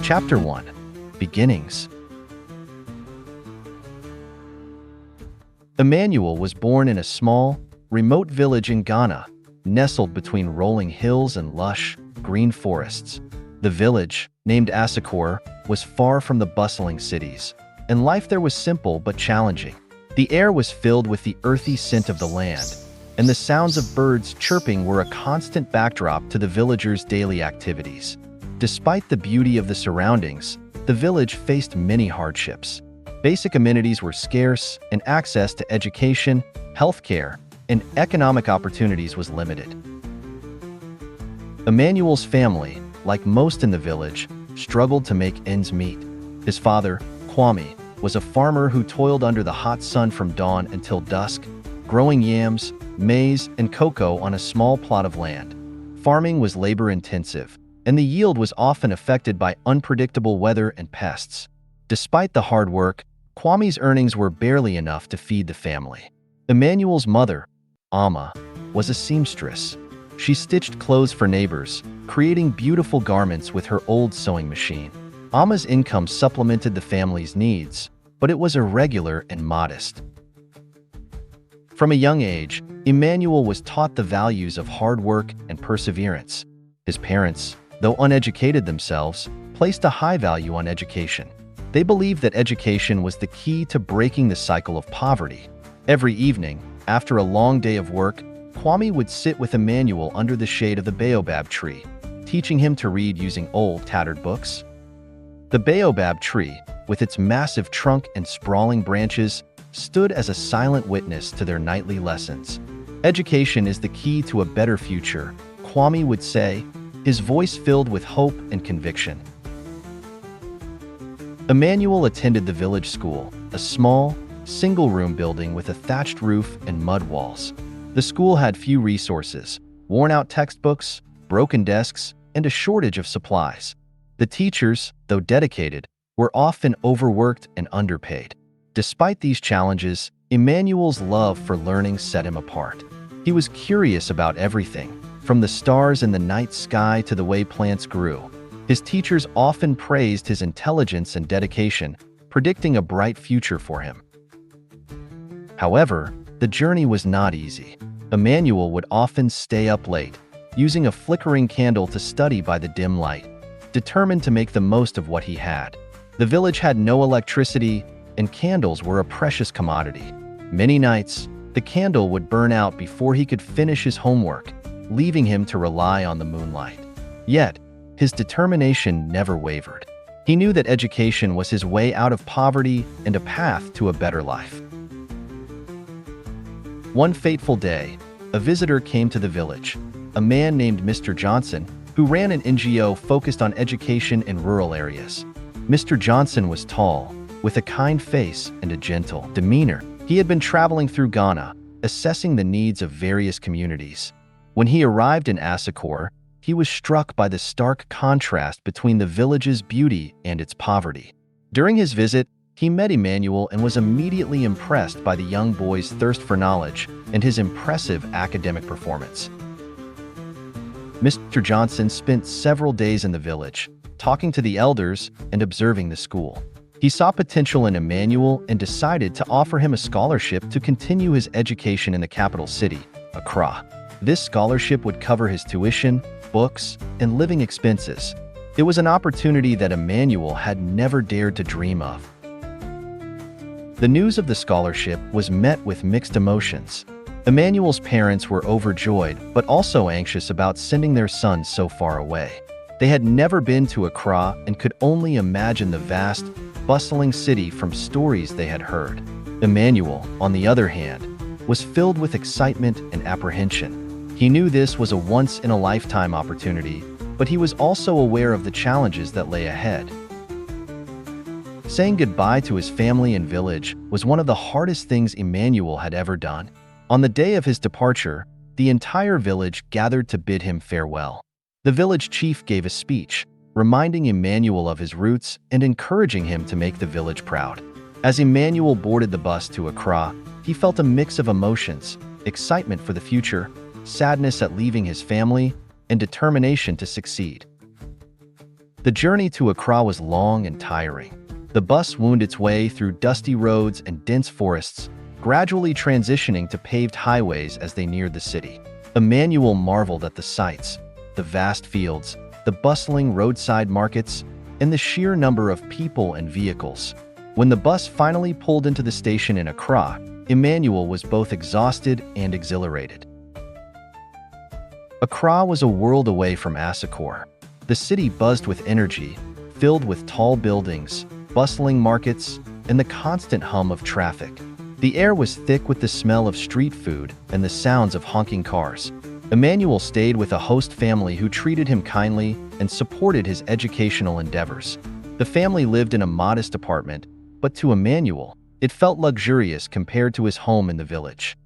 Chapter 1. Beginnings. Emmanuel was born in a small, remote village in Ghana, nestled between rolling hills and lush, green forests. The village, named Asokore, was far from the bustling cities, and life there was simple but challenging. The air was filled with the earthy scent of the land, and the sounds of birds chirping were a constant backdrop to the villagers' daily activities. Despite the beauty of the surroundings, the village faced many hardships. Basic amenities were scarce, and access to education, healthcare, and economic opportunities was limited. Emmanuel's family, like most in the village, struggled to make ends meet. His father, Kwame, was a farmer who toiled under the hot sun from dawn until dusk, growing yams, maize, and cocoa on a small plot of land. Farming was labor-intensive, and the yield was often affected by unpredictable weather and pests. Despite the hard work, Kwame's earnings were barely enough to feed the family. Emmanuel's mother, Ama, was a seamstress. She stitched clothes for neighbors, creating beautiful garments with her old sewing machine. Ama's income supplemented the family's needs, but it was irregular and modest. From a young age, Emmanuel was taught the values of hard work and perseverance. His parents, though uneducated themselves, placed a high value on education. They believed that education was the key to breaking the cycle of poverty. Every evening, after a long day of work, Kwame would sit with Emmanuel under the shade of the baobab tree, teaching him to read using old, tattered books. The baobab tree, with its massive trunk and sprawling branches, stood as a silent witness to their nightly lessons. Education is the key to a better future, Kwame would say, his voice filled with hope and conviction. Emmanuel attended the village school, a small, single-room building with a thatched roof and mud walls. The school had few resources, worn-out textbooks, broken desks, and a shortage of supplies. The teachers, though dedicated, were often overworked and underpaid. Despite these challenges, Emmanuel's love for learning set him apart. He was curious about everything, from the stars in the night sky to the way plants grew. His teachers often praised his intelligence and dedication, predicting a bright future for him. However, the journey was not easy. Emmanuel would often stay up late, using a flickering candle to study by the dim light, determined to make the most of what he had. The village had no electricity, and candles were a precious commodity. Many nights, the candle would burn out before he could finish his homework, leaving him to rely on the moonlight. Yet, his determination never wavered. He knew that education was his way out of poverty and a path to a better life. One fateful day, a visitor came to the village, a man named Mr. Johnson, who ran an NGO focused on education in rural areas. Mr. Johnson was tall, with a kind face and a gentle demeanor. He had been traveling through Ghana, assessing the needs of various communities. When he arrived in Asokore, he was struck by the stark contrast between the village's beauty and its poverty. During his visit, he met Emmanuel and was immediately impressed by the young boy's thirst for knowledge and his impressive academic performance. Mr. Johnson spent several days in the village, talking to the elders and observing the school. He saw potential in Emmanuel and decided to offer him a scholarship to continue his education in the capital city, Accra. This scholarship would cover his tuition, books, and living expenses. It was an opportunity that Emmanuel had never dared to dream of. The news of the scholarship was met with mixed emotions. Emmanuel's parents were overjoyed, but also anxious about sending their son so far away. They had never been to Accra and could only imagine the vast, bustling city from stories they had heard. Emmanuel, on the other hand, was filled with excitement and apprehension. He knew this was a once-in-a-lifetime opportunity, but he was also aware of the challenges that lay ahead. Saying goodbye to his family and village was one of the hardest things Emmanuel had ever done. On the day of his departure, the entire village gathered to bid him farewell. The village chief gave a speech, reminding Emmanuel of his roots and encouraging him to make the village proud. As Emmanuel boarded the bus to Accra, he felt a mix of emotions: excitement for the future, sadness at leaving his family, and determination to succeed. The journey to Accra was long and tiring. The bus wound its way through dusty roads and dense forests, gradually transitioning to paved highways as they neared the city. Emmanuel marveled at the sights, the vast fields, the bustling roadside markets, and the sheer number of people and vehicles. When the bus finally pulled into the station in Accra, Emmanuel was both exhausted and exhilarated. Accra was a world away from Asokore. The city buzzed with energy, filled with tall buildings, bustling markets, and the constant hum of traffic. The air was thick with the smell of street food and the sounds of honking cars. Emmanuel stayed with a host family who treated him kindly and supported his educational endeavors. The family lived in a modest apartment, but to Emmanuel, it felt luxurious compared to his home in the village.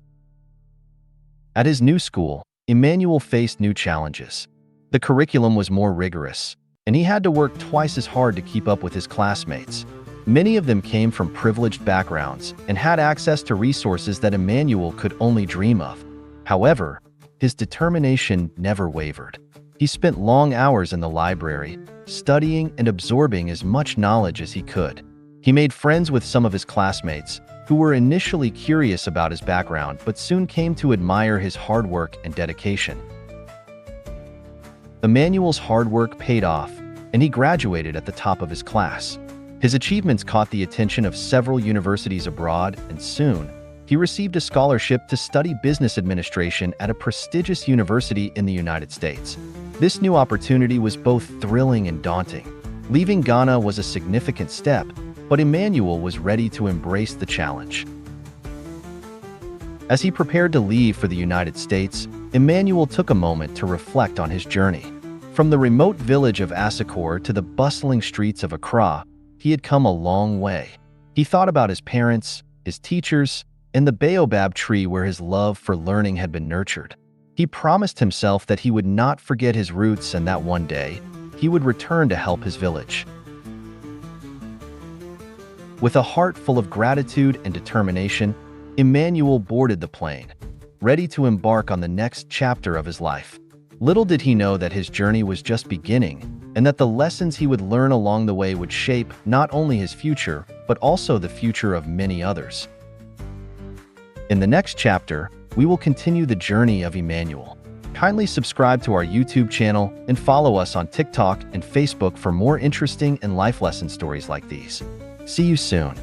At his new school, Emmanuel faced new challenges. The curriculum was more rigorous, and he had to work twice as hard to keep up with his classmates. Many of them came from privileged backgrounds and had access to resources that Emmanuel could only dream of. However, his determination never wavered. He spent long hours in the library, studying and absorbing as much knowledge as he could. He made friends with some of his classmates, who were initially curious about his background but soon came to admire his hard work and dedication. Emmanuel's hard work paid off, and he graduated at the top of his class. His achievements caught the attention of several universities abroad, and soon, he received a scholarship to study business administration at a prestigious university in the United States. This new opportunity was both thrilling and daunting. Leaving Ghana was a significant step, but Emmanuel was ready to embrace the challenge. As he prepared to leave for the United States, Emmanuel took a moment to reflect on his journey. From the remote village of Asokore to the bustling streets of Accra, he had come a long way. He thought about his parents, his teachers, and the baobab tree where his love for learning had been nurtured. He promised himself that he would not forget his roots and that one day, he would return to help his village. With a heart full of gratitude and determination, Emmanuel boarded the plane, ready to embark on the next chapter of his life. Little did he know that his journey was just beginning, and that the lessons he would learn along the way would shape not only his future, but also the future of many others. In the next chapter, we will continue the journey of Emmanuel. Kindly subscribe to our YouTube channel and follow us on TikTok and Facebook for more interesting and life lesson stories like these. See you soon.